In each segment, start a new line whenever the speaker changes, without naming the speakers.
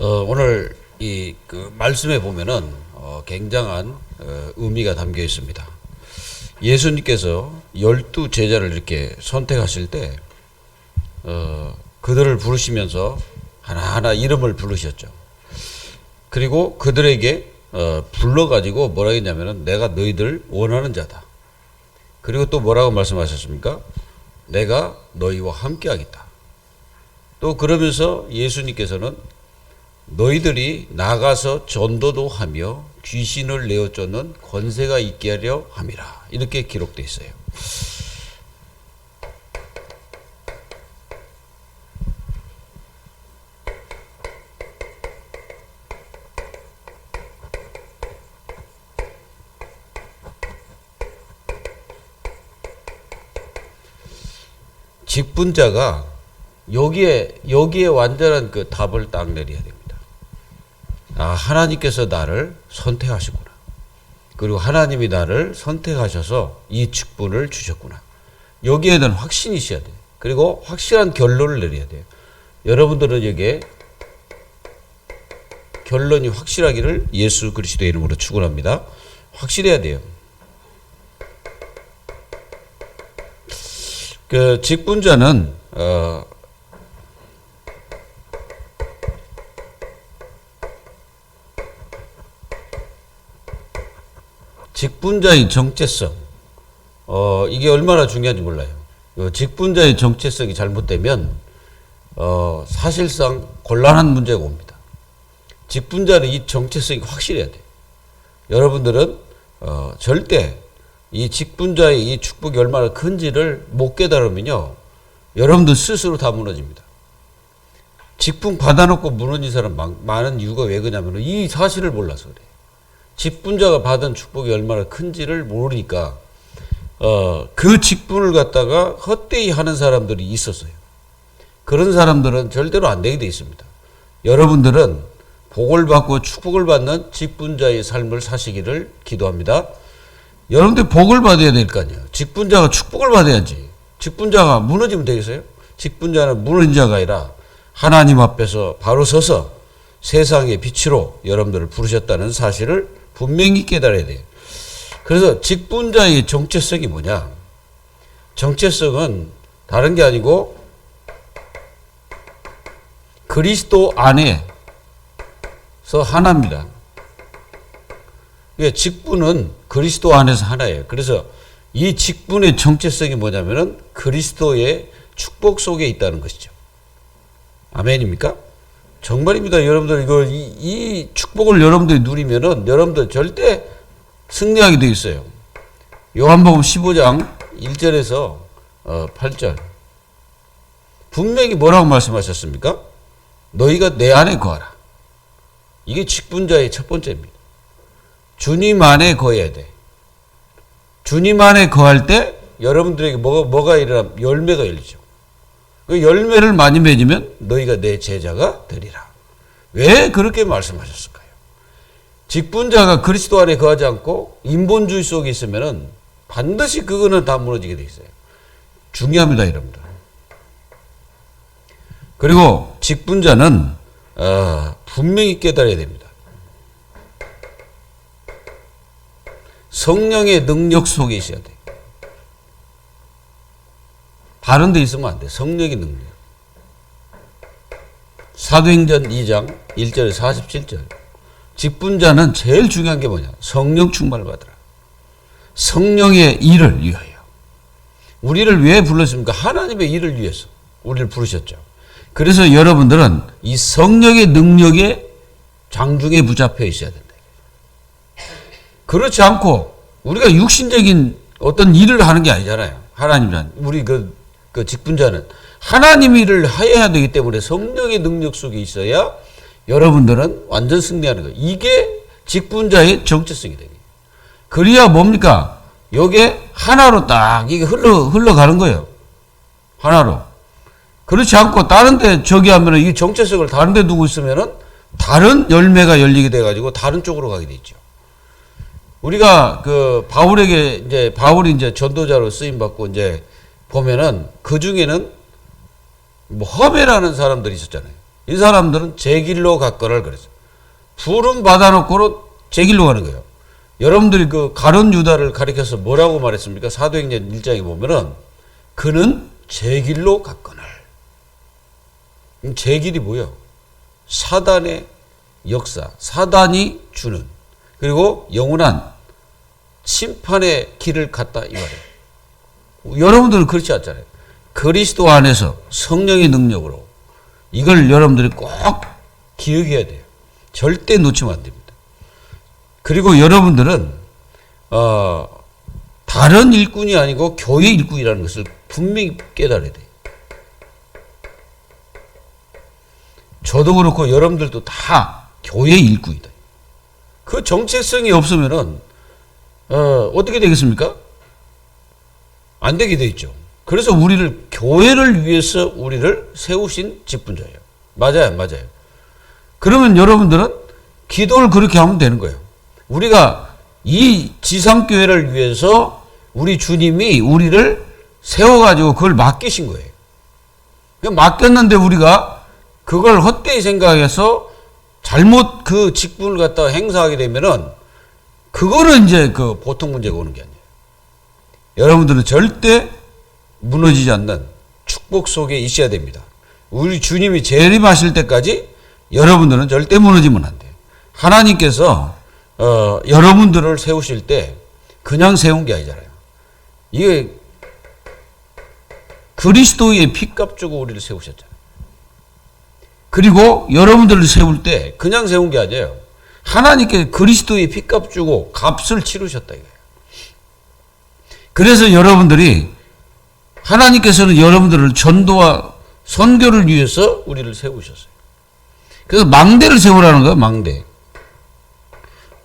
오늘 그 말씀에 보면은 굉장한 의미가 담겨 있습니다. 예수님께서 12 제자를 이렇게 선택하실 때 그들을 부르시면서 하나하나 이름을 부르셨죠. 그리고 그들에게 불러가지고 뭐라 했냐면은 내가 너희들 원하는 자다. 그리고 또 뭐라고 말씀하셨습니까? 내가 너희와 함께 하겠다. 또 그러면서 예수님께서는 너희들이 나가서 전도도 하며 귀신을 내어 쫓는 권세가 있게 하려 함이라. 이렇게 기록되어 있어요. 직분자가 여기에 완전한 그 답을 딱 내려야 됩니다. 아, 하나님께서 나를 선택하시구나. 그리고 하나님이 나를 선택하셔서 이 직분을 주셨구나. 여기에 대한 확신이 있어야 돼요. 그리고 확실한 결론을 내려야 돼요. 여러분들은 여기에 결론이 확실하기를 예수 그리스도의 이름으로 축원합니다. 확실해야 돼요. 그 직분자는 직분자의 정체성, 이게 얼마나 중요한지 몰라요. 직분자의 정체성이 잘못되면, 사실상 곤란한 문제가 옵니다. 직분자는 이 정체성이 확실해야 돼요. 여러분들은, 절대 이 직분자의 이 축복이 얼마나 큰지를 못 깨달으면요, 여러분들 스스로 다 무너집니다. 직분 받아놓고 무너진 사람 많은 이유가 왜 그러냐면 이 사실을 몰라서 그래요. 직분자가 받은 축복이 얼마나 큰지를 모르니까 그 직분을 갖다가 헛되이 하는 사람들이 있었어요. 그런 사람들은 절대로 안 되게 돼 있습니다. 여러분들은 복을 받고 축복을 받는 직분자의 삶을 사시기를 기도합니다. 여러분들 복을 받아야 될 거 아니에요. 직분자가 축복을 받아야지. 직분자가 무너지면 되겠어요? 직분자는 무너진 자가 아니라 하나님 앞에서 바로 서서 세상의 빛으로 여러분들을 부르셨다는 사실을 분명히 깨달아야 돼요. 그래서 직분자의 정체성이 뭐냐? 정체성은 다른 게 아니고 그리스도 안에서 하나입니다. 직분은 그리스도 안에서 하나예요. 그래서 이 직분의 정체성이 뭐냐면은 그리스도의 축복 속에 있다는 것이죠. 아멘입니까? 정말입니다. 여러분들 이 축복을 여러분들이 누리면은 여러분들 절대 승리하게 되어 있어요. 요한복음 15장 1절에서 8절. 분명히 뭐라고 말씀하셨습니까? 너희가 내 안에 거하라. 이게 직분자의 첫 번째입니다. 주님 안에 거해야 돼. 주님 안에 거할 때 여러분들에게 뭐가 일어나면 열매가 열리죠. 그 열매를 많이 맺으면 너희가 내 제자가 되리라. 왜 그렇게 말씀하셨을까요? 직분자가 그리스도 안에 거하지 않고 인본주의 속에 있으면은 반드시 그거는 다 무너지게 돼 있어요. 중요합니다, 여러분들. 그리고 직분자는 분명히 깨달아야 됩니다. 성령의 능력 속에 있어야 돼. 다른 데 있으면 안 돼. 성령의 능력. 사도행전 2장 1절에 47절. 직분자는 제일 중요한 게 뭐냐? 성령 충만을 받으라. 성령의 일을 위하여. 우리를 왜 불렀습니까? 하나님의 일을 위해서 우리를 부르셨죠. 그래서 여러분들은 이 성령의 능력에 장중에 붙잡혀 있어야 된다. 그렇지 않고 우리가 육신적인 어떤 일을 하는 게 아니잖아요. 하나님은 우리 그 직분자는 하나님 일을 해야 되기 때문에 성령의 능력 속에 있어야 여러분들은 완전 승리하는 거예요. 이게 직분자의 정체성이 되는 거예요. 그래야 뭡니까? 요게 하나로 딱 이게 흘러가는 거예요. 하나로. 그렇지 않고 다른 데 저기 하면은 이 정체성을 다른 데 두고 있으면은 다른 열매가 열리게 돼 가지고 다른 쪽으로 가게 돼 있죠. 우리가 바울이 이제 전도자로 쓰임 받고 이제 보면은 그 중에는 뭐 허메라는 사람들이 있었잖아요. 이 사람들은 제 길로 갔거를 그랬어요. 부름 받아놓고는 제 길로 가는 거예요. 여러분들이 그 가룟 유다를 가리켜서 뭐라고 말했습니까? 사도행전 1장에 보면은 그는 제 길로 갔거늘. 제 길이 뭐예요? 사단의 역사, 사단이 주는, 그리고 영원한 심판의 길을 갔다 이 말이에요. 여러분들은 그렇지 않잖아요. 그리스도 안에서 성령의 능력으로 이걸 여러분들이 꼭 기억해야 돼요. 절대 놓치면 안 됩니다. 그리고 여러분들은 다른 일꾼이 아니고 교회 일꾼이라는 것을 분명히 깨달아야 돼요. 저도 그렇고 여러분들도 다 교회 일꾼이다. 그 정체성이 없으면은 어떻게 되겠습니까? 안 되게 돼 있죠. 그래서 우리를 교회를 위해서 우리를 세우신 직분자예요. 맞아요, 맞아요. 그러면 여러분들은 기도를 그렇게 하면 되는 거예요. 우리가 이 지상교회를 위해서 우리 주님이 우리를 세워가지고 그걸 맡기신 거예요. 맡겼는데 우리가 그걸 헛되이 생각해서 잘못 그 직분을 갖다가 행사하게 되면은 그거는 이제 그 보통 문제가 오는 게 아니에요. 여러분들은 절대 무너지지 않는 축복 속에 있어야 됩니다. 우리 주님이 재림하실 때까지 여러분들은 절대 무너지면 안 돼요. 하나님께서 여러분들을 세우실 때 그냥 세운 게 아니잖아요. 이게 그리스도의 피값 주고 우리를 세우셨잖아요. 그리고 여러분들을 세울 때 그냥 세운 게 아니에요. 하나님께 그리스도의 피값 주고 값을 치르셨다 이거예요. 그래서 여러분들이 하나님께서는 여러분들을 전도와 선교를 위해서 우리를 세우셨어요. 그래서 망대를 세우라는 거예요. 망대.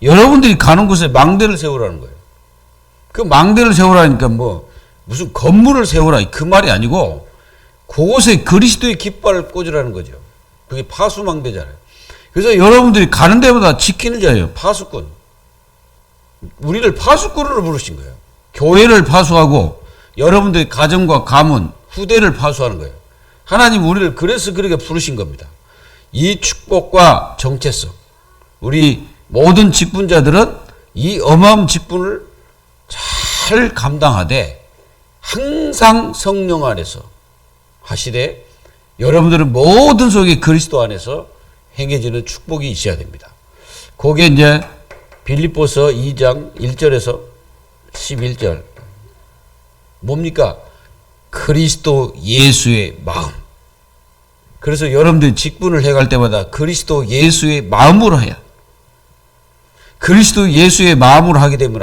여러분들이 가는 곳에 망대를 세우라는 거예요. 그 망대를 세우라니까 뭐 무슨 건물을 세우라 그 말이 아니고 그곳에 그리스도의 깃발을 꽂으라는 거죠. 그게 파수망대잖아요. 그래서 여러분들이 가는 데마다 지키는 자예요. 파수꾼. 우리를 파수꾼으로 부르신 거예요. 교회를 파수하고 여러분들의 가정과 가문, 후대를 파수하는 거예요. 하나님 우리를 그래서 그렇게 부르신 겁니다. 이 축복과 정체성, 우리 모든 직분자들은 이 어마어마한 직분을 잘 감당하되 항상 성령 안에서 하시되 여러분들은 모든 속에 그리스도 안에서 행해지는 축복이 있어야 됩니다. 그게 이제 빌립보서 2장 1절에서 11절 뭡니까? 그리스도 예수의 마음. 그래서 여러분들이 직분을 해갈 때마다 그리스도 예수의 마음으로 해야. 그리스도 예수의 마음으로 하게 되면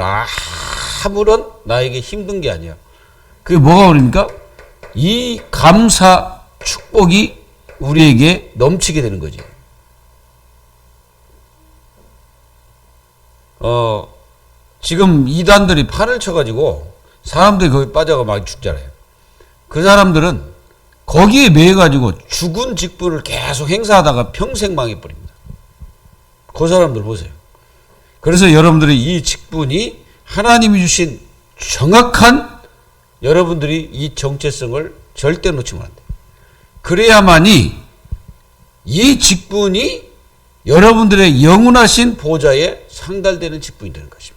아무런 나에게 힘든 게 아니야. 그게 뭐가 그럽니까? 이 감사 축복이 우리에게 넘치게 되는 거지. 지금 이단들이 판을 쳐가지고 사람들이 거기 빠져가 막 죽잖아요. 그 사람들은 거기에 매여가지고 죽은 직분을 계속 행사하다가 평생 망해버립니다. 그 사람들 보세요. 그래서 여러분들이 이 직분이 하나님이 주신 정확한 여러분들이 이 정체성을 절대 놓치면 안 돼요. 그래야만이 이 직분이 여러분들의 영원하신 보좌에 상달되는 직분이 되는 것입니다.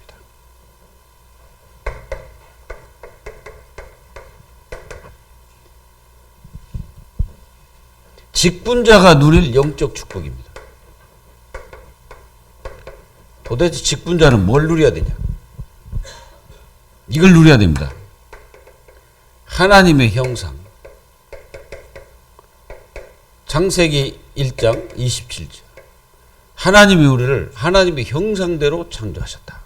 직분자가 누릴 영적 축복입니다. 도대체 직분자는 뭘 누려야 되냐? 이걸 누려야 됩니다. 하나님의 형상. 창세기 1장 27절. 하나님이 우리를 하나님의 형상대로 창조하셨다.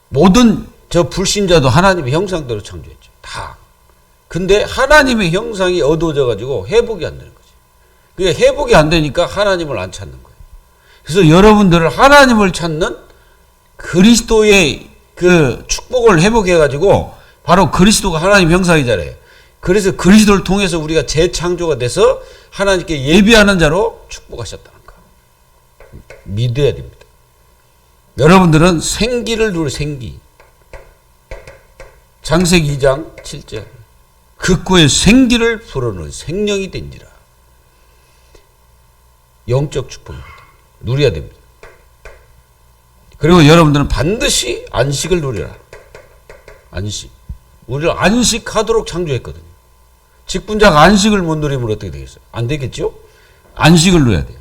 모든 저 불신자도 하나님의 형상대로 창조했죠. 다. 근데 하나님의 형상이 어두워져 가지고 회복이 안 되는 거지. 그게 회복이 안 되니까 하나님을 안 찾는 거예요. 그래서 여러분들을 하나님을 찾는 그리스도의 그 축복을 회복해 가지고 바로 그리스도가 하나님 형상이잖아요. 그래서 그리스도를 통해서 우리가 재창조가 돼서 하나님께 예비하는 자로 축복하셨다는 거. 믿어야 됩니다. 여러분들은 생기를 누릴 생기. 창세기 2장 7절. 그 코에 생기를 불어넣은 생명이 된지라. 영적 축복입니다. 누려야 됩니다. 그리고 여러분들은 반드시 안식을 누리라. 안식. 우리를 안식하도록 창조했거든요. 직분자가 안식을 못 누리면 어떻게 되겠어요? 안 되겠죠? 안식을 누려야 돼요.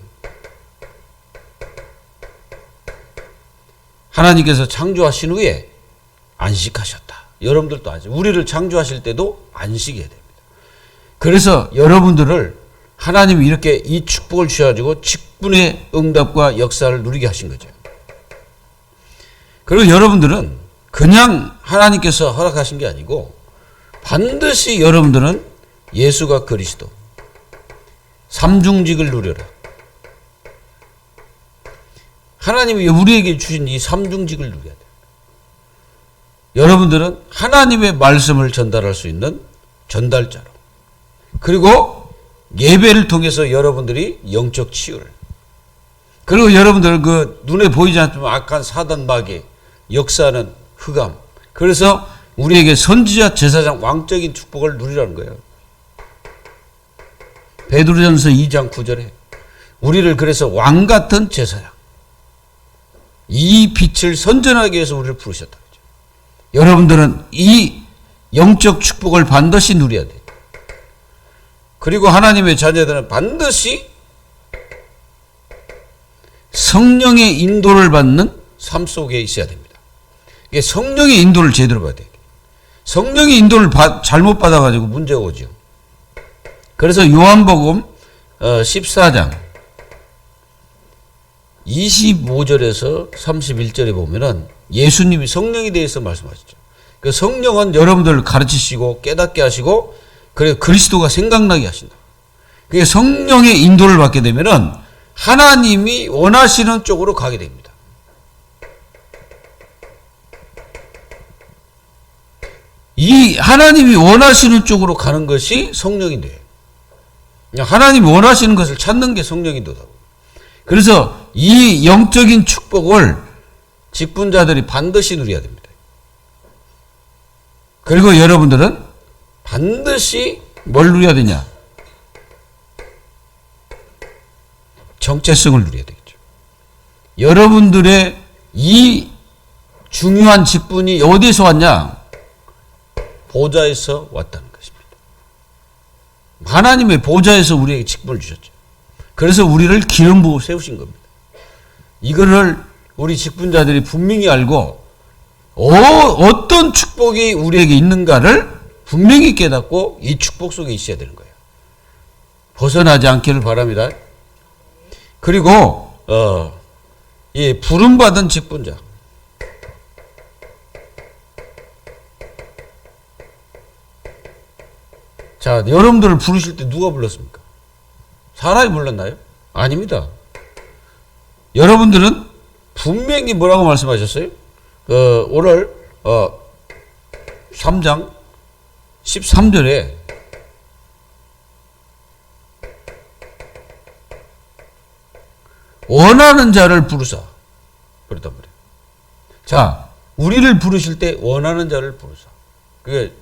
하나님께서 창조하신 후에 안식하셨다. 여러분들도 아시죠? 우리를 창조하실 때도 안식해야 됩니다. 그래서 여러분들을 하나님이 이렇게 이 축복을 주셔가지고 직분의 응답과 역사를 누리게 하신 거죠. 그리고 여러분들은 그냥 하나님께서 허락하신 게 아니고 반드시 여러분들은 예수가 그리스도 삼중직을 누려라. 하나님이 우리에게 주신 이 삼중직을 누려야 돼요. 여러분들은 하나님의 말씀을 전달할 수 있는 전달자로, 그리고 예배를 통해서 여러분들이 영적 치유를, 그리고 여러분들 그 눈에 보이지 않지만 악한 사단 마귀 역사하는 흑암, 그래서 우리에게 선지자 제사장 왕적인 축복을 누리라는 거예요. 베드로전서 2장 9절에 우리를 그래서 왕 같은 제사장, 이 빛을 선전하기 위해서 우리를 부르셨다. 여러분들은 이 영적 축복을 반드시 누려야 돼요. 그리고 하나님의 자녀들은 반드시 성령의 인도를 받는 삶 속에 있어야 됩니다. 이게 성령의 인도를 제대로 받아야 돼요. 성령의 인도를 잘못 받아가지고 문제가 오죠. 그래서 요한복음 14장 25절에서 31절에 보면은 예수님이 성령에 대해서 말씀하시죠. 그 성령은 여러분들을 가르치시고 깨닫게 하시고, 그래 그리스도가 생각나게 하신다. 그게 성령의 인도를 받게 되면은 하나님이 원하시는 쪽으로 가게 됩니다. 이 하나님이 원하시는 쪽으로 가는 것이 성령인데, 하나님이 원하시는 것을 찾는 게 성령인도다. 그래서 이 영적인 축복을 직분자들이 반드시 누려야 됩니다. 그리고 여러분들은 반드시 뭘 누려야 되냐? 정체성을 누려야 되겠죠. 여러분들의 이 중요한 직분이 어디서 왔냐? 보좌에서 왔다는 것입니다. 하나님의 보좌에서 우리에게 직분을 주셨죠. 그래서 우리를 기름 부어 세우신 겁니다. 이거를 우리 직분자들이 분명히 알고 어떤 축복이 우리에게 있는가를 분명히 깨닫고 이 축복 속에 있어야 되는 거예요. 벗어나지 않기를 바랍니다. 그리고 이 부름받은 직분자, 자, 여러분들을 부르실 때 누가 불렀습니까? 사람이 불렀나요? 아닙니다. 여러분들은 분명히 뭐라고 말씀하셨어요? 오늘 3장 13절에 원하는 자를 부르사 그랬단 말이에요. 자, 우리를 부르실 때 원하는 자를 부르사. 그게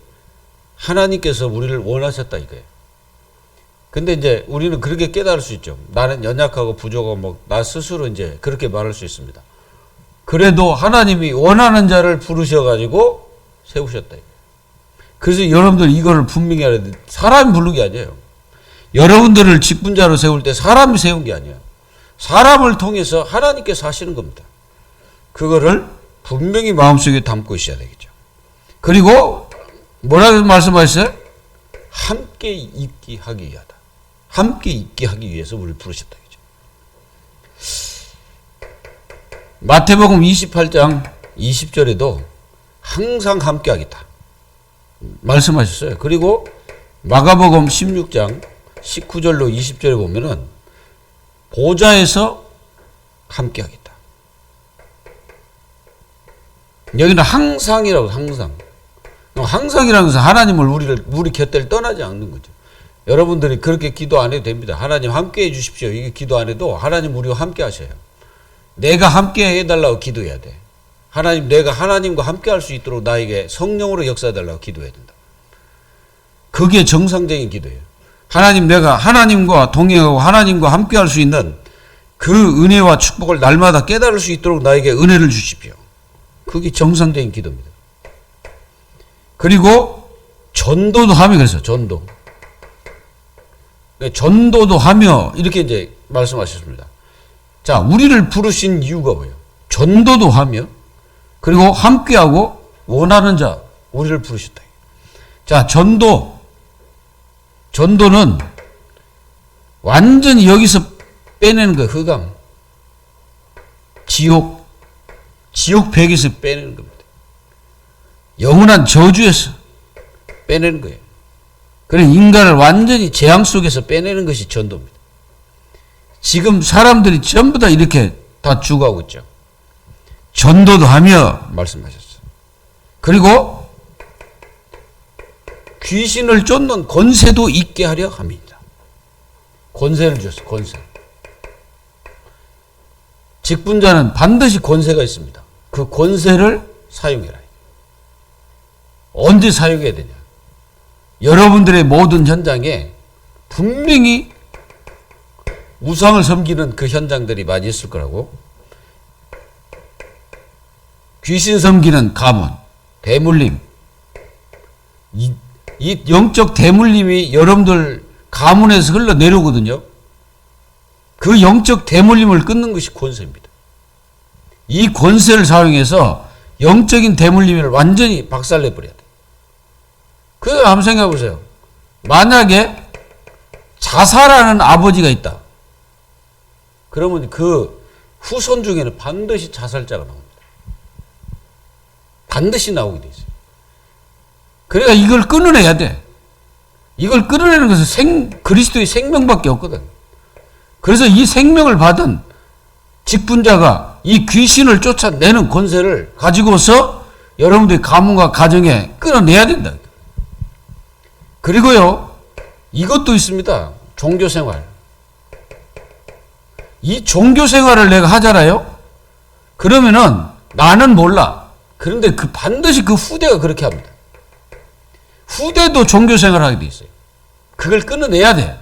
하나님께서 우리를 원하셨다 이거예요. 근데 이제 우리는 그렇게 깨달을 수 있죠. 나는 연약하고 부족하고 나 스스로 이제 그렇게 말할 수 있습니다. 그래도 하나님이 원하는 자를 부르셔가지고 세우셨다 이거예요. 그래서 여러분들 이거를 분명히 알아야 돼요. 사람이 부른 게 아니에요. 여러분들을 직분자로 세울 때 사람이 세운 게 아니에요. 사람을 통해서 하나님께서 하시는 겁니다. 그거를 분명히 마음속에 담고 있어야 되겠죠. 그리고 뭐라고 말씀하셨어요? 함께 있게 하기 위하다. 함께 있게 하기 위해서 우리를 부르셨다. 마태복음 28장 20절에도 항상 함께 하겠다 말씀하셨어요. 그리고 마가복음 16장 19절로 20절에 보면은 보좌에서 함께 하겠다. 여기는 항상이라고, 항상. 항상이라는 것은 하나님을 우리 곁을 떠나지 않는 거죠. 여러분들이 그렇게 기도 안 해도 됩니다. 하나님 함께 해 주십시오. 이게 기도 안 해도 하나님 우리와 함께 하셔요. 내가 함께 해달라고 기도해야 돼. 하나님, 내가 하나님과 함께 할 수 있도록 나에게 성령으로 역사해달라고 기도해야 된다. 그게 정상적인 기도예요. 하나님, 내가 하나님과 동행하고 하나님과 함께 할 수 있는 그 은혜와 축복을 날마다 깨달을 수 있도록 나에게 은혜를 주십시오. 그게 정상적인 기도입니다. 그리고 전도도 하며 그래서 전도. 전도도 하며 이렇게 이제 말씀하셨습니다. 자, 우리를 부르신 이유가 뭐예요? 전도도 하며 그리고 함께하고 원하는 자 우리를 부르셨다. 자, 전도는 완전히 여기서 빼내는 거예요. 흑암, 지옥 벽에서 빼내는 겁니다. 영원한 저주에서 빼내는 거예요. 그래 인간을 완전히 재앙 속에서 빼내는 것이 전도입니다. 지금 사람들이 전부 다 이렇게 다 죽어가고 있죠. 전도도 하며 말씀하셨어요. 그리고 귀신을 쫓는 권세도 있게 하려 합니다. 권세를 주셨어요. 권세. 직분자는 반드시 권세가 있습니다. 그 권세를 사용해라. 언제 사용해야 되냐? 여러분들의 모든 현장에 분명히 우상을 섬기는 그 현장들이 많이 있을 거라고. 귀신 섬기는 가문, 대물림. 이 영적 대물림이 여러분들 가문에서 흘러내려오거든요. 그 영적 대물림을 끊는 것이 권세입니다. 이 권세를 사용해서 영적인 대물림을 완전히 박살내버려야 돼. 그래서 한번 생각해 보세요. 만약에 자살하는 아버지가 있다. 그러면 그 후손 중에는 반드시 자살자가 나옵니다. 반드시 나오게 돼 있어요. 그러니까 이걸 끊어내야 돼. 이걸 끊어내는 것은 그리스도의 생명밖에 없거든. 그래서 이 생명을 받은 직분자가 이 귀신을 쫓아내는 권세를 가지고서 여러분들의 가문과 가정에 끊어내야 된다. 그리고요, 이것도 있습니다. 종교생활. 이 종교생활을 내가 하잖아요? 그러면은 나는 몰라. 그런데 반드시 그 후대가 그렇게 합니다. 후대도 종교생활을 하게 돼 있어요. 그걸 끊어내야 돼.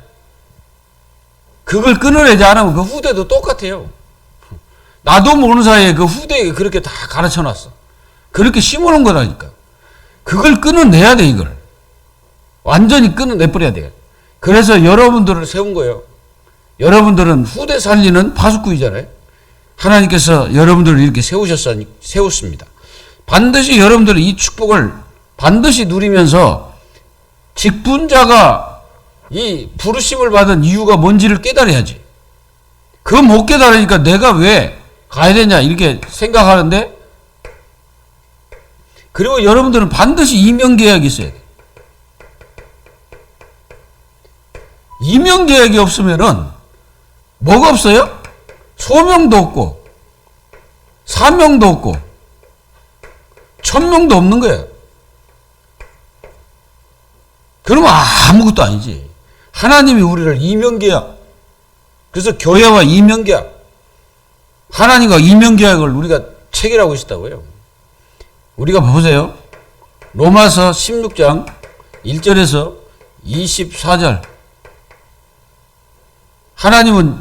그걸 끊어내지 않으면 그 후대도 똑같아요. 나도 모르는 사이에 그 후대에 그렇게 다 가르쳐 놨어. 그렇게 심어놓은 거라니까. 그걸 끊어내야 돼, 이걸. 완전히 끊어내버려야 돼요. 그래서 여러분들을 세운 거예요. 여러분들은 후대 살리는 파수꾼이잖아요. 하나님께서 여러분들을 이렇게 세웠습니다. 반드시 여러분들은 이 축복을 반드시 누리면서 직분자가 이 부르심을 받은 이유가 뭔지를 깨달아야지. 그거 못 깨달으니까 내가 왜 가야 되냐 이렇게 생각하는데, 그리고 여러분들은 반드시 이명계약이 있어야 돼. 이명계약이 없으면은 뭐가 없어요? 소명도 없고 사명도 없고 천명도 없는 거예요. 그러면 아무것도 아니지. 하나님이 우리를 이명계약, 그래서 교회와 이명계약, 하나님과 이명계약을 우리가 체결하고 있다고요. 우리가 보세요. 로마서 16장 1절에서 24절. 하나님은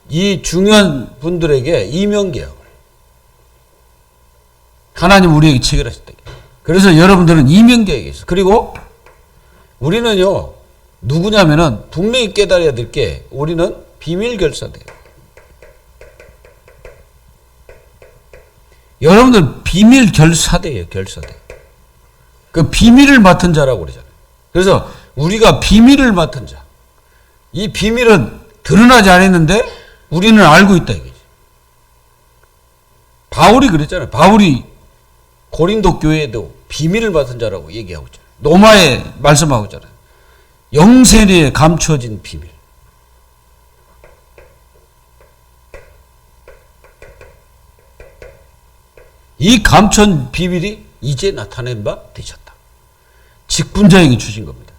이 중요한 분들에게 이명계약을 하나님 우리에게 체결하셨다. 그래서 여러분들은 이명계약이 있어요. 그리고 우리는요, 누구냐면은 분명히 깨달아야 될 게, 우리는 비밀결사돼요. 여러분들 비밀결사돼요. 결사돼. 그 비밀을 맡은 자라고 그러잖아요. 그래서 우리가 비밀을 맡은 자. 이 비밀은 드러나지 않았는데 우리는 알고 있다 이거지. 바울이 그랬잖아요. 바울이 고린도 교회에도 비밀을 맡은 자라고 얘기하고 있잖아요. 로마에 말씀하고 있잖아요. 영세리에 감춰진 비밀. 이 감춘 비밀이 이제 나타낸 바 되셨다. 직분자에게 주신 겁니다.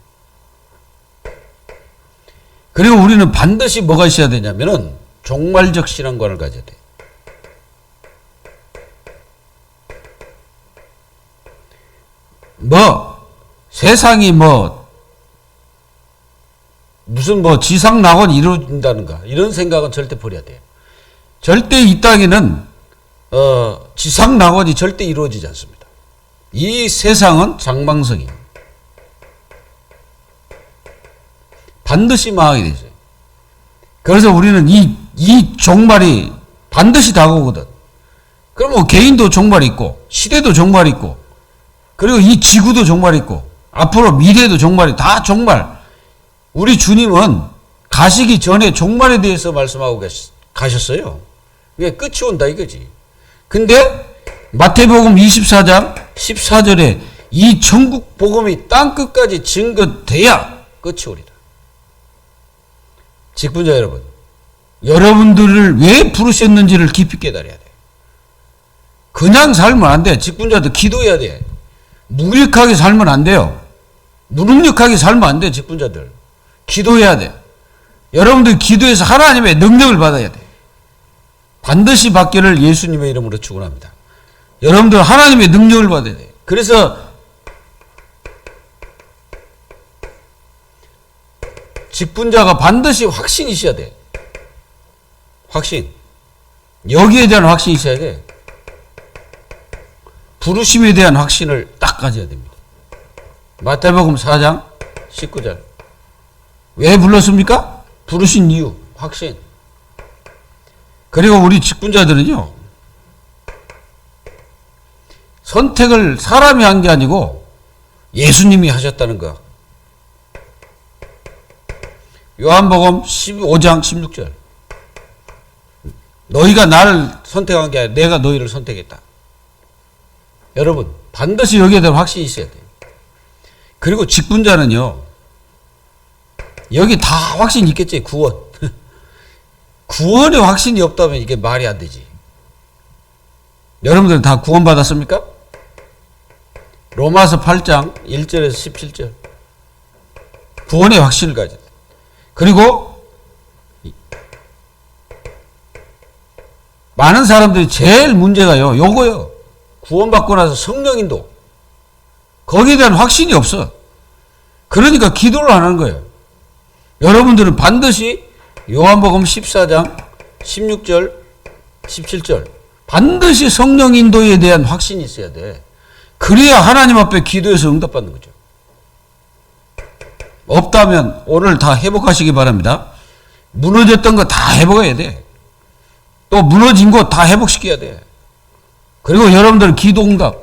그리고 우리는 반드시 뭐가 있어야 되냐면은 종말적 신앙관을 가져야 돼. 세상이 무슨 지상 낙원이 이루어진다는가 이런 생각은 절대 버려야 돼요. 절대 이 땅에는 지상 낙원이 절대 이루어지지 않습니다. 이 세상은 장망성이에요. 반드시 망하게 되죠. 그래서 우리는 이 종말이 반드시 다가오거든. 그럼 뭐 개인도 종말이 있고, 시대도 종말이 있고, 그리고 이 지구도 종말이 있고, 앞으로 미래도 종말이, 다 종말. 우리 주님은 가시기 전에 종말에 대해서 말씀하고 가셨어요. 그게 끝이 온다 이거지. 근데 마태복음 24장 14절에 이 천국 복음이 땅끝까지 증거돼야 끝이 오리라. 직분자 여러분, 여러분들을 왜 부르셨는지를 깊이 깨달아야 돼. 그냥 살면 안 돼. 직분자들 기도해야 돼. 무력하게 살면 안 돼요. 무능력하게 살면 안 돼. 직분자들 기도해야 돼. 여러분들 기도해서 하나님의 능력을 받아야 돼. 반드시 받기를 예수님의 이름으로 축원합니다. 여러분들 하나님의 능력을 받아야 돼. 그래서 직분자가 반드시 확신이 있어야 돼. 확신. 여기에 대한 확신이 있어야 돼. 부르심에 대한 확신을 딱 가져야 됩니다. 마태복음 4장 19절. 왜 불렀습니까? 부르신 이유, 확신. 그리고 우리 직분자들은요, 선택을 사람이 한 게 아니고 예수님이 하셨다는 거. 요한복음 15장 16절. 너희가 나를 선택한 게 아니라 내가 너희를 선택했다. 여러분, 반드시 여기에 대한 확신이 있어야 돼요. 그리고 직분자는요, 여기 다 확신이 있겠지, 구원. 구원에 확신이 없다면 이게 말이 안 되지. 여러분들 다 구원 받았습니까? 로마서 8장 1절에서 17절. 구원의 확신을 가져야 돼. 그리고 많은 사람들이 제일 문제가요, 요거요. 구원받고 나서 성령인도 거기에 대한 확신이 없어. 그러니까 기도를 안 하는 거예요. 여러분들은 반드시 요한복음 14장 16절 17절 반드시 성령 인도에 대한 확신이 있어야 돼. 그래야 하나님 앞에 기도해서 응답받는 거죠. 없다면 오늘 다 회복하시기 바랍니다. 무너졌던 거 다 회복해야 돼. 또 무너진 거 다 회복시켜야 돼. 그리고 여러분들 기도 응답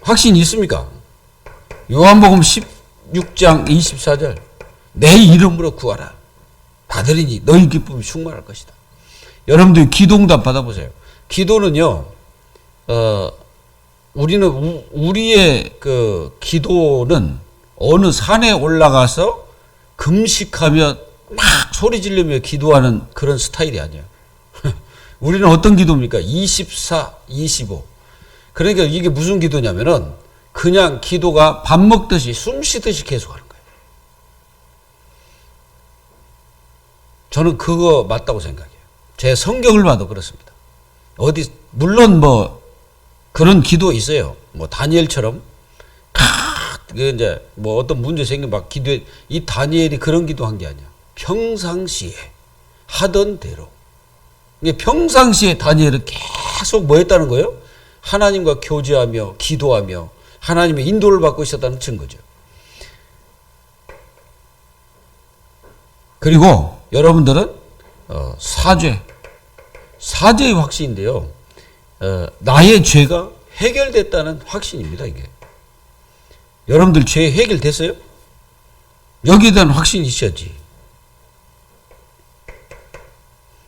확신 있습니까? 요한복음 16장 24절 내 이름으로 구하라. 받으리니 너희 기쁨이 충만할 것이다. 여러분들 기도 응답 받아보세요. 기도는요, 우리의 그 기도는 어느 산에 올라가서 금식하며 막 소리 지르며 기도하는 그런 스타일이 아니에요. 우리는 어떤 기도입니까? 24, 25. 그러니까 이게 무슨 기도냐면은 그냥 기도가 밥 먹듯이 숨 쉬듯이 계속 하는 거예요. 저는 그거 맞다고 생각해요. 제 성경을 봐도 그렇습니다. 어디, 물론 뭐 그런 기도 있어요. 뭐 다니엘처럼 이제 뭐 어떤 문제 생기면 막 기도해. 이 다니엘이 그런 기도한 게 아니야. 평상시에 하던 대로. 이게 평상시에 다니엘은 계속 뭐 했다는 거예요? 하나님과 교제하며 기도하며 하나님의 인도를 받고 있었다는 증거죠. 그리고 여러분들은 사죄의 확신인데요. 나의 죄가 해결됐다는 확신입니다. 이게. 여러분들 죄 해결됐어요? 여기에 대한 확신이 있어야지.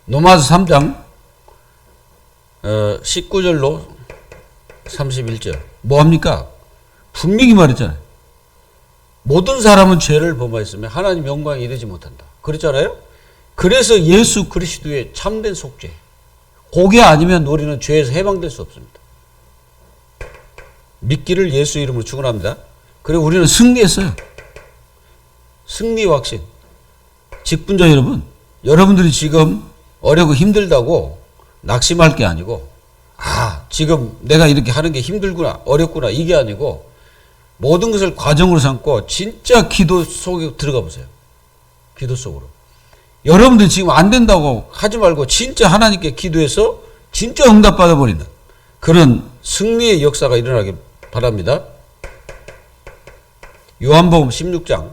로마서 3장 19절로 31절 뭐합니까? 분명히 말했잖아요. 모든 사람은 죄를 범하였으며 하나님 영광에 이르지 못한다. 그랬잖아요. 그래서 예수 그리스도의 참된 속죄, 그게 아니면 우리는 죄에서 해방될 수 없습니다. 믿기를 예수 이름으로 축원합니다. 그리고 우리는 승리했어요. 승리 확신. 직분자 여러분, 여러분들이 지금 어렵고 힘들다고 낙심할 게 아니고, 지금 내가 이렇게 하는 게 힘들구나, 어렵구나, 이게 아니고, 모든 것을 과정으로 삼고, 진짜 기도 속에 들어가 보세요. 기도 속으로. 여러분들 지금 안 된다고 하지 말고 진짜 하나님께 기도해서 진짜 응답받아 버리는 그런 승리의 역사가 일어나길 바랍니다. 요한복음 16장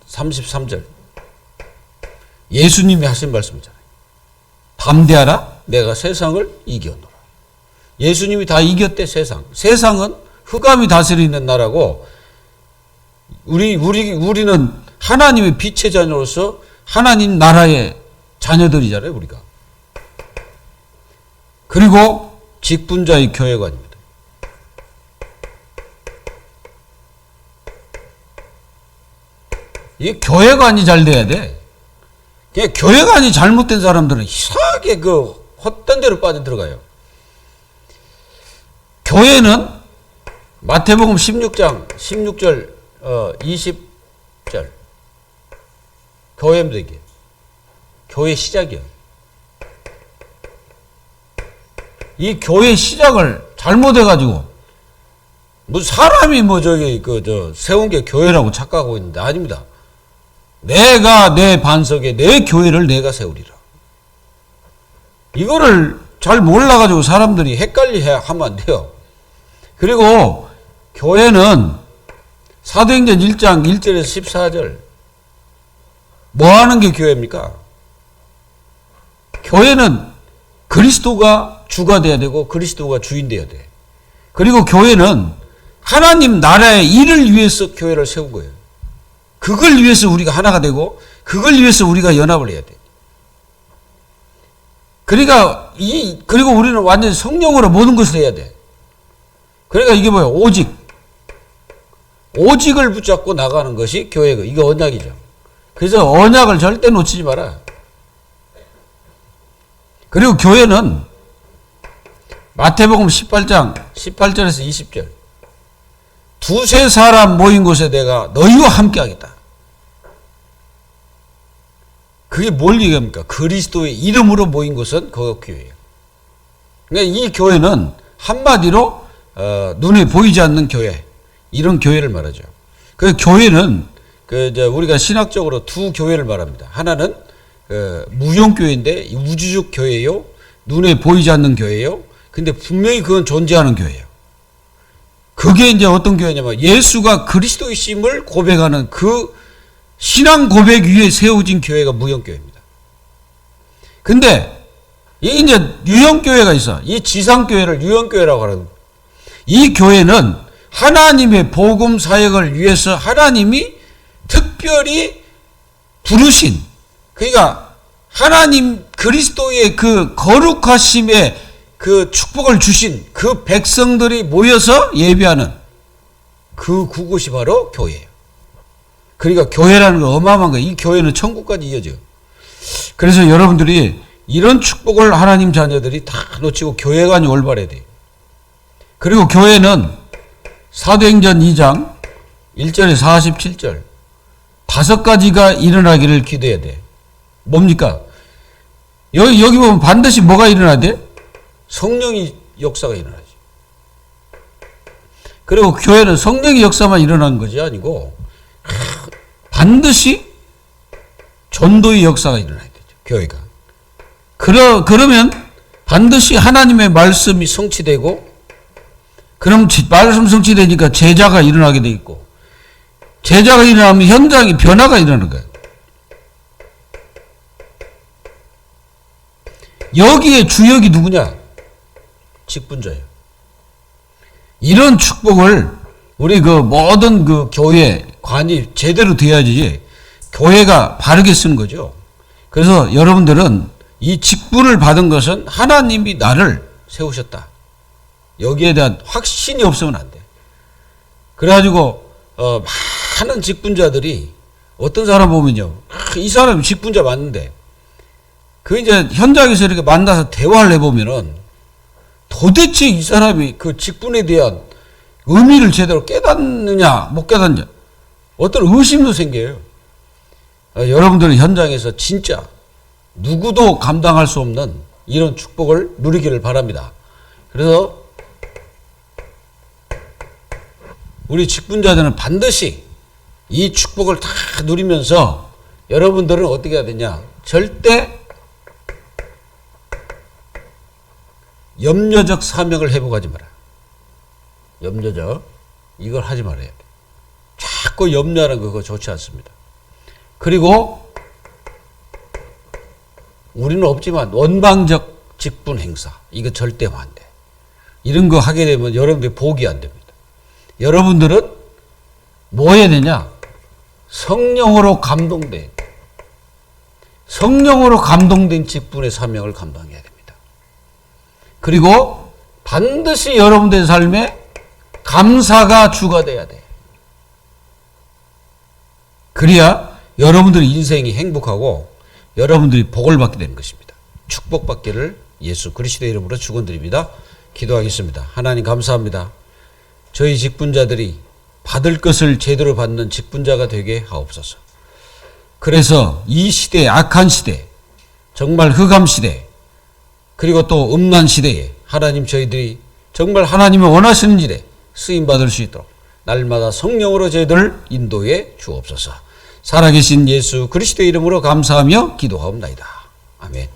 33절 예수님이 하신 말씀이잖아요. 담대하라 내가 세상을 이겨노라. 예수님이 다 이겼대. 세상은 흑암이 다스리는 나라고 우리는 하나님의 빛의 자녀로서 하나님 나라의 자녀들이잖아요. 우리가. 그리고 직분자의 교회관입니다. 이 교회관이 잘 돼야 돼. 교회관이 잘못된 사람들은 이상하게 그 헛된 데로 빠져들어가요. 교회는 마태복음 16장 16절 20절 교회입니다. 이게 교회 시작이에요. 이 교회 시작을 잘못해가지고 무슨 사람이 세운 게 교회라고 착각하고 있는데 아닙니다. 내가 내 반석에 내 교회를 내가 세우리라. 이거를 잘 몰라가지고 사람들이 헷갈리게 하면 안 돼요. 그리고 교회는 사도행전 1장 1절에서 14절 뭐 하는 게 교회입니까? 교회는 그리스도가 주가 돼야 되고 그리스도가 주인 돼야 돼. 그리고 교회는 하나님 나라의 일을 위해서 교회를 세운 거예요. 그걸 위해서 우리가 하나가 되고 그걸 위해서 우리가 연합을 해야 돼. 그리고 우리는 완전히 성령으로 모든 것을 해야 돼. 그러니까 이게 뭐예요? 오직을 붙잡고 나가는 것이 교회고 이게 언약이죠. 그래서 언약을 절대 놓치지 마라. 그리고 교회는 마태복음 18장 18절에서 20절 두세 사람 모인 곳에 내가 너희와 함께 하겠다. 그게 뭘 얘기합니까? 그리스도의 이름으로 모인 곳은 그거 교회예요. 그러니까 이 교회는 한마디로 눈에 보이지 않는 교회 이런 교회를 말하죠. 그 교회는 우리가 신학적으로 두 교회를 말합니다. 하나는 무용교회인데 우주적 교회요. 눈에 보이지 않는 교회요. 근데 분명히 그건 존재하는 교회예요. 그게 이제 어떤 교회냐면 예수가 그리스도이심을 고백하는 그 신앙 고백 위에 세워진 교회가 무형교회입니다. 근데 이제 유형교회가 있어. 이 지상교회를 유형교회라고 하는. 이 교회는 하나님의 복음 사역을 위해서 하나님이 특별히 부르신, 그러니까 하나님 그리스도의 그 거룩하심의 그 축복을 주신 그 백성들이 모여서 예배하는 그곳이 바로 교회예요. 그러니까 교회라는 건 어마어마한 거예요. 이 교회는 천국까지 이어져요. 그래서 여러분들이 이런 축복을 하나님 자녀들이 다 놓치고 교회관이 올바라야 돼요. 그리고 교회는 사도행전 2장 1절에 47절 5가지가 일어나기를 기도해야 돼. 뭡니까? 여기 보면 반드시 뭐가 일어나야 돼? 성령의 역사가 일어나지. 그리고 교회는 성령의 역사만 일어나는 것이 아니고 반드시 전도의 역사가 일어나야 되죠. 교회가. 그러면 반드시 하나님의 말씀이 성취되고, 그럼 말씀 성취되니까 제자가 일어나게 돼 있고, 제자가 일어나면 현장에 변화가 일어나는 거예요. 여기에 주역이 누구냐? 직분자예요. 이런 축복을 우리 모든 교회 관이 제대로 돼야지 교회가 바르게 쓰는 거죠. 그래서 여러분들은 이 직분을 받은 것은 하나님이 나를 세우셨다. 여기에 대한 확신이 없으면 안 돼. 그래가지고 많은 직분자들이 어떤 사람 보면요, 이 사람이 직분자 맞는데 이제 현장에서 이렇게 만나서 대화를 해보면은 도대체 이 사람이 그 직분에 대한 의미를 제대로 깨닫느냐 못 깨닫느냐 어떤 의심도 생겨요. 여러분들은 현장에서 진짜 누구도 감당할 수 없는 이런 축복을 누리기를 바랍니다. 그래서 우리 직분자들은 반드시 이 축복을 다 누리면서 여러분들은 어떻게 해야 되냐? 절대 염려적 사명을 회복하지 마라. 염려적 이걸 하지 말아야 돼. 자꾸 염려하는 거 그거 좋지 않습니다. 그리고 우리는 없지만 원방적 직분 행사 이거 절대 반대. 이런 거 하게 되면 여러분들이 복이 안 됩니다. 여러분들은 뭐 해야 되냐? 성령으로 감동돼. 성령으로 감동된 직분의 사명을 감당해야 됩니다. 그리고 반드시 여러분들의 삶에 감사가 주가 돼야 돼. 그래야 여러분들의 인생이 행복하고 여러분들이 복을 받게 되는 것입니다. 축복받기를 예수 그리스도의 이름으로 축원드립니다. 기도하겠습니다. 하나님 감사합니다. 저희 직분자들이 받을 것을 제대로 받는 직분자가 되게 하옵소서. 그래서 이 시대, 악한 시대, 정말 흑암 시대, 그리고 또 음란 시대에 하나님 저희들이 정말 하나님이 원하시는 일에 쓰임받을 수 있도록 날마다 성령으로 저희들을 인도해 주옵소서. 살아계신 예수 그리스도의 이름으로 감사하며 기도하옵나이다. 아멘.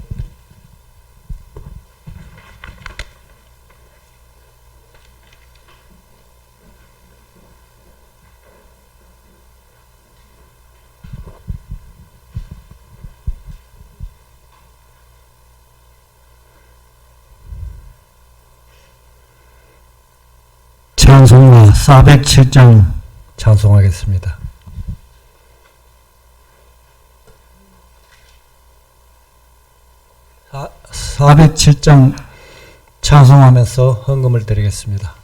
찬송가 407장 찬송하겠습니다. 사 407장 찬송하면서 헌금을 드리겠습니다.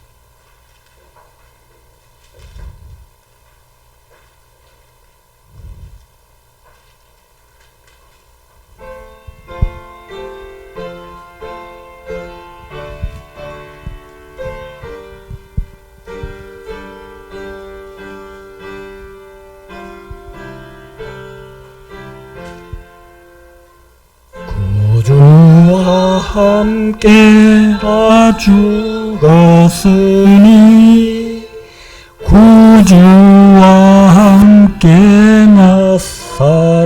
구주와 함께 죽었으니 구주와 함께 나 살았도다.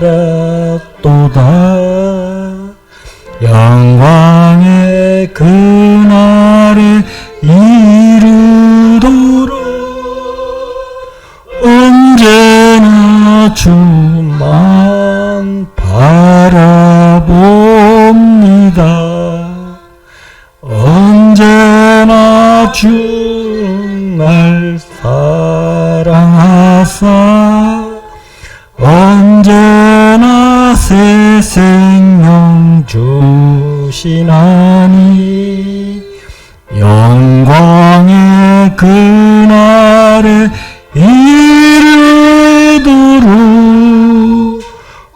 영광의 그날에 이르도록 언제나 주만 바라봅니다. 언제나 주 날 사랑하사 언제나 새 생명 주시나니 영광의 그날에 이르도록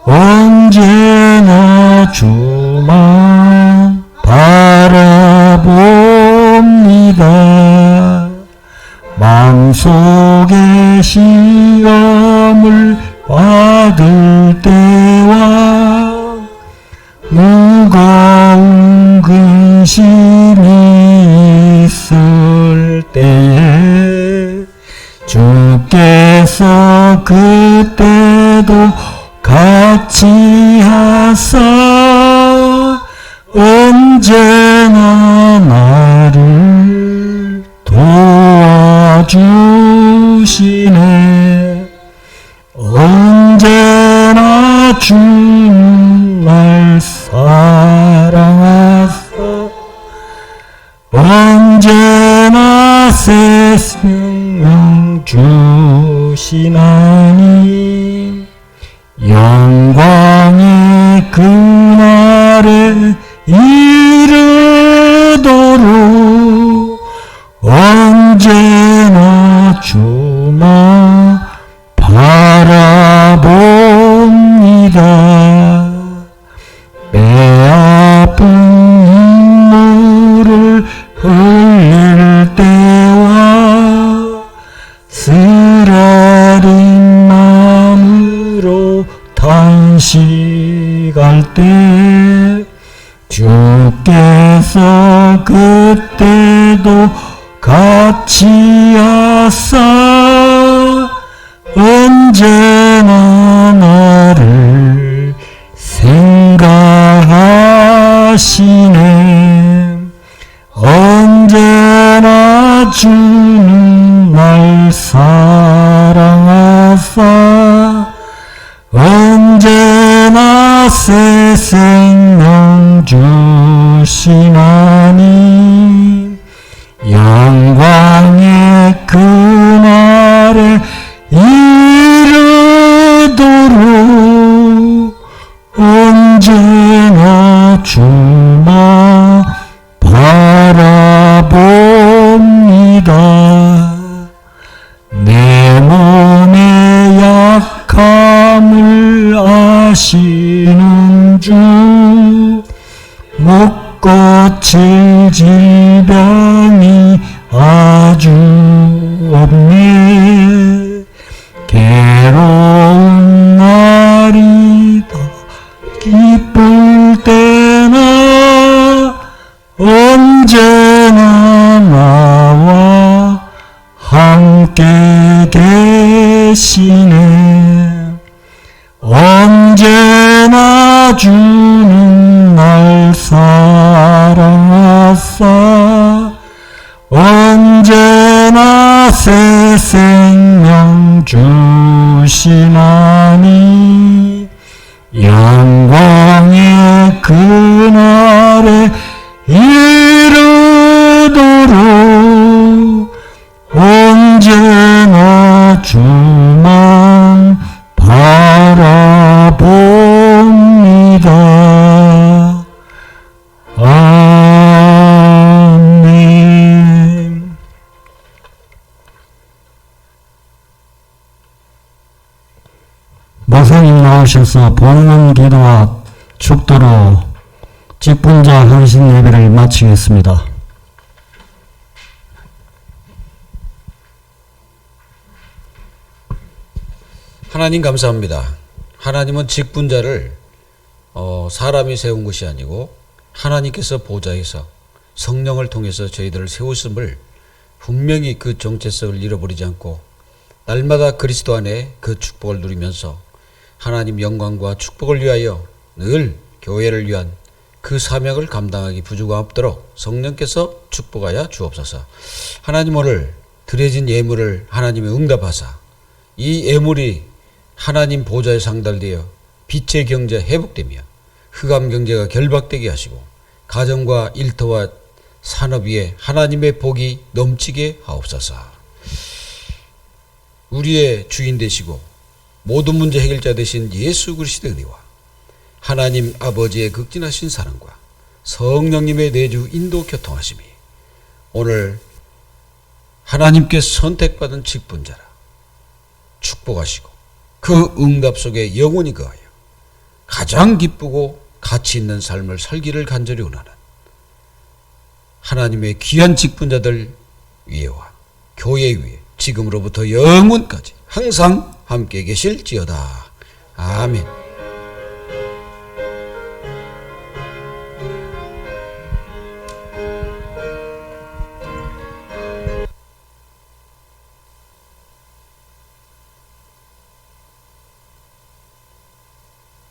언제나 주만 바라봅니다. 마음속에 시험을 받을 때와 무거운 근심이 있을 때에 주께서 그때도 같이 하사 언제나 나를 도와주시네. 언제나 주 날 사랑하사 언제나 새 생명 주시나니 영광의 그날에 이르도록 언제나 주만 바라봅니다. 내 아픈 눈물을 흘릴 때와 쓰라린 마음으로 탄식할 때 주께서 그때도 같이 하사 언제나 나를 하시네. 언제나 주는 날 사랑하사 언제나 새 생명 주시나니 영광의 그날에 이르도록 언제나 주만 바라봅니다. 내 몸의 약함을 아시는 주 못 고칠 질병이 아주 없네. 괴로운 날이다 기쁠 때나 언제나 나와 함께 계시네. 언제나 주는 날 사랑하사 언제나 새 생명 주시나니 영광의 그날에 이르도록 언제나 주만 바라봅니다. 아멘. 목사님 나오셔서 본문 기도와 축도로 직분자 헌신 예배를 마치겠습니다.
하나님 감사합니다. 하나님은 직분자를 사람이 세운 것이 아니고 하나님께서 보좌에서 성령을 통해서 저희들을 세우심을 분명히 그 정체성을 잃어버리지 않고 날마다 그리스도 안에 그 축복을 누리면서 하나님 영광과 축복을 위하여 늘 교회를 위한 그 사명을 감당하기 부족함 없도록 성령께서 축복하여 주옵소서. 하나님 오늘 드려진 예물을 하나님의 응답하사 이 예물이 하나님 보좌에 상달되어 빛의 경제 회복되며 흑암 경제가 결박되게 하시고 가정과 일터와 산업 위에 하나님의 복이 넘치게 하옵소서. 우리의 주인 되시고 모든 문제 해결자 되신 예수 그리스도의 은혜와 하나님 아버지의 극진하신 사랑과 성령님의 내주 인도 교통하심이 오늘 하나님께 선택받은 직분자라 축복하시고 그 응답 속에 영원히 거하여 가장 기쁘고 가치 있는 삶을 살기를 간절히 원하는 하나님의 귀한 직분자들 위에와 교회 위에 지금으로부터 영원까지 항상 함께 계실지어다. 아멘.